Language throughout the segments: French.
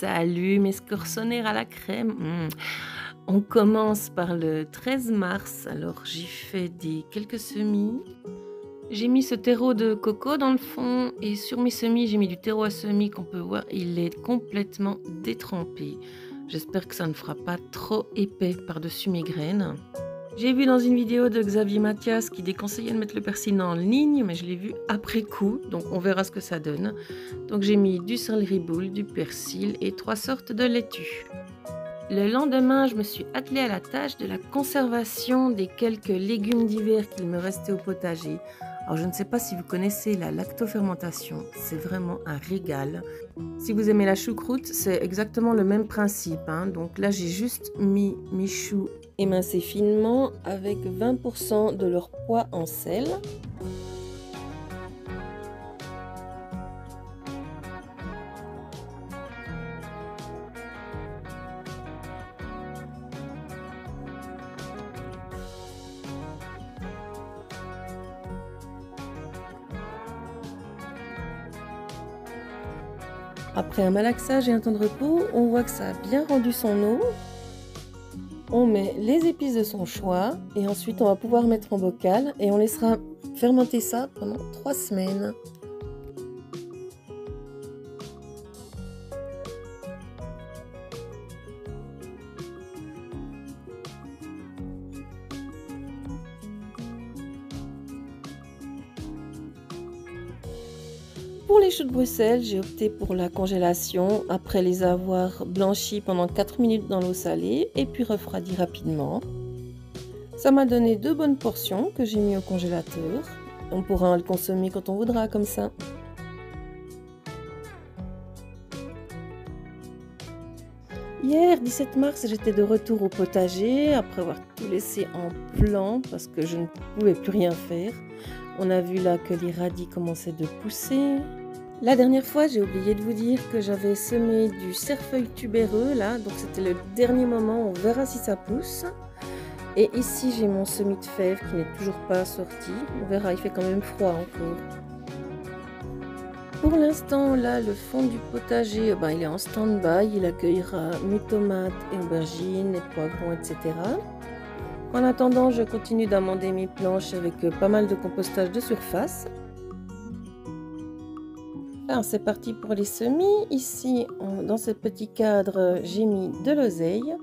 Salut mes scorsonnaires à la crème. On commence par le 13 mars. Alors j'y fais des quelques semis. J'ai mis ce terreau de coco dans le fond et sur mes semis, j'ai mis du terreau à semis qu'on peut voir. Il est complètement détrempé. J'espère que ça ne fera pas trop épais par-dessus mes graines. J'ai vu dans une vidéo de Xavier Mathias qui déconseillait de mettre le persil en ligne, mais je l'ai vu après coup, donc on verra ce que ça donne. Donc j'ai mis du céleri boule, du persil et 3 sortes de laitue. Le lendemain, je me suis attelée à la tâche de la conservation des quelques légumes d'hiver qu'il me restait au potager. Alors je ne sais pas si vous connaissez la lactofermentation, c'est vraiment un régal. Si vous aimez la choucroute, c'est exactement le même principe, hein. Donc là j'ai juste mis mes choux émincés finement avec 20% de leur poids en sel. Après un malaxage et un temps de repos, on voit que ça a bien rendu son eau. On met les épices de son choix et ensuite on va pouvoir mettre en bocal et on laissera fermenter ça pendant 3 semaines. Pour les choux de Bruxelles, j'ai opté pour la congélation après les avoir blanchis pendant 4 minutes dans l'eau salée et puis refroidis rapidement. Ça m'a donné 2 bonnes portions que j'ai mis au congélateur. On pourra le consommer quand on voudra comme ça. Hier, 17 mars, j'étais de retour au potager après avoir tout laissé en plan parce que je ne pouvais plus rien faire. On a vu là que les radis commençaient de pousser. La dernière fois, j'ai oublié de vous dire que j'avais semé du cerfeuil tubéreux là, donc c'était le dernier moment, on verra si ça pousse. Et ici, j'ai mon semis de fèves qui n'est toujours pas sorti. On verra, il fait quand même froid encore. Pour l'instant, là, le fond du potager, il est en stand-by. Il accueillera mes tomates et aubergines, les poivrons, etc. En attendant, je continue d'amender mes planches avec pas mal de compostage de surface. Alors, c'est parti pour les semis. Ici, dans ce petit cadre, j'ai mis de l'oseille.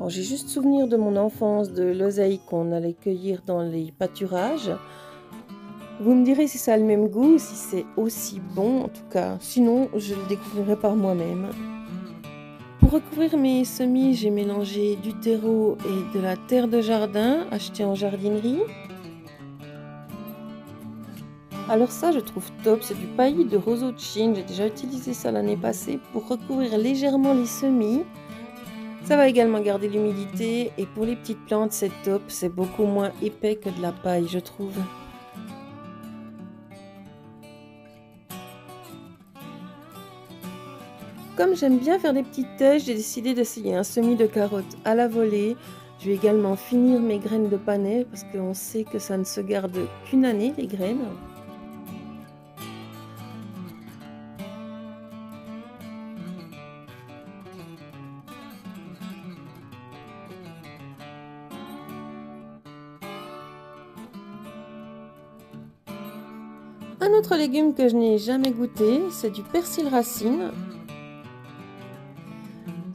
J'ai juste souvenir de mon enfance de l'oseille qu'on allait cueillir dans les pâturages. Vous me direz si ça a le même goût, si c'est aussi bon en tout cas. Sinon, je le découvrirai par moi-même. Pour recouvrir mes semis, j'ai mélangé du terreau et de la terre de jardin achetée en jardinerie. Alors ça, je trouve top, c'est du paillis de roseau de Chine. J'ai déjà utilisé ça l'année passée pour recouvrir légèrement les semis. Ça va également garder l'humidité et pour les petites plantes, c'est top. C'est beaucoup moins épais que de la paille, je trouve. Comme j'aime bien faire des petites têches, j'ai décidé d'essayer un semis de carottes à la volée. Je vais également finir mes graines de panais parce qu'on sait que ça ne se garde qu'une année, les graines. Un autre légume que je n'ai jamais goûté, c'est du persil racine.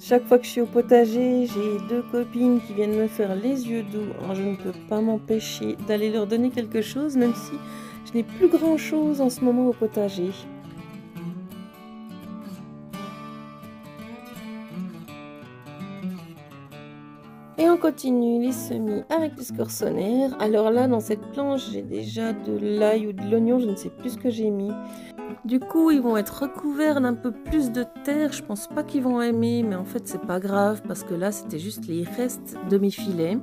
Chaque fois que je suis au potager, j'ai 2 copines qui viennent me faire les yeux doux. Alors, je ne peux pas m'empêcher d'aller leur donner quelque chose, même si je n'ai plus grand chose en ce moment au potager. Et on continue les semis avec du scorsonnaire. Alors là, dans cette planche, j'ai déjà de l'ail ou de l'oignon, je ne sais plus ce que j'ai mis. Du coup, ils vont être recouverts d'un peu plus de terre. Je pense pas qu'ils vont aimer, mais en fait, c'est pas grave parce que là, c'était juste les restes de mes filets.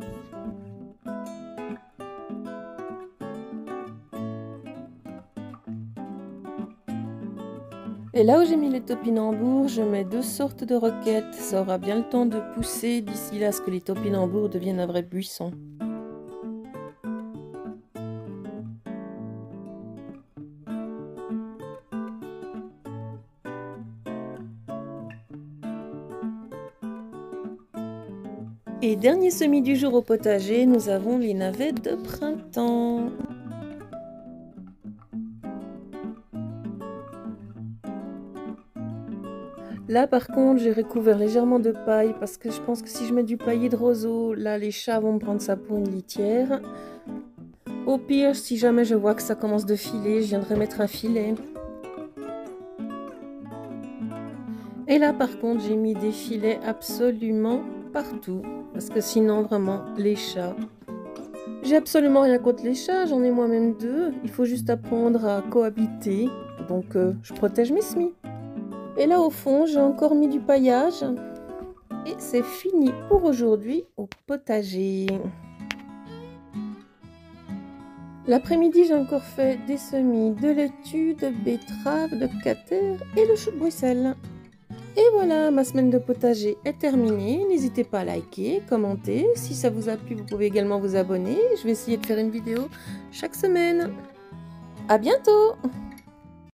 Et là où j'ai mis les topinambours, je mets 2 sortes de roquettes. Ça aura bien le temps de pousser d'ici là à ce que les topinambours deviennent un vrai buisson. Et dernier semis du jour au potager, nous avons les navets de printemps. Là par contre j'ai recouvert légèrement de paille parce que je pense que si je mets du paillis de roseau, là les chats vont me prendre ça pour une litière. Au pire, si jamais je vois que ça commence de filer, je viendrai mettre un filet. Et là par contre j'ai mis des filets absolument partout parce que sinon vraiment les chats. J'ai absolument rien contre les chats, j'en ai moi-même 2. Il faut juste apprendre à cohabiter. Donc je protège mes semis. Et là au fond j'ai encore mis du paillage. Et c'est fini pour aujourd'hui au potager. L'après-midi j'ai encore fait des semis de laitue, de betterave, de cater et de chou de Bruxelles. Et voilà, ma semaine de potager est terminée. N'hésitez pas à liker, commenter. Si ça vous a plu, vous pouvez également vous abonner. Je vais essayer de faire une vidéo chaque semaine. À bientôt!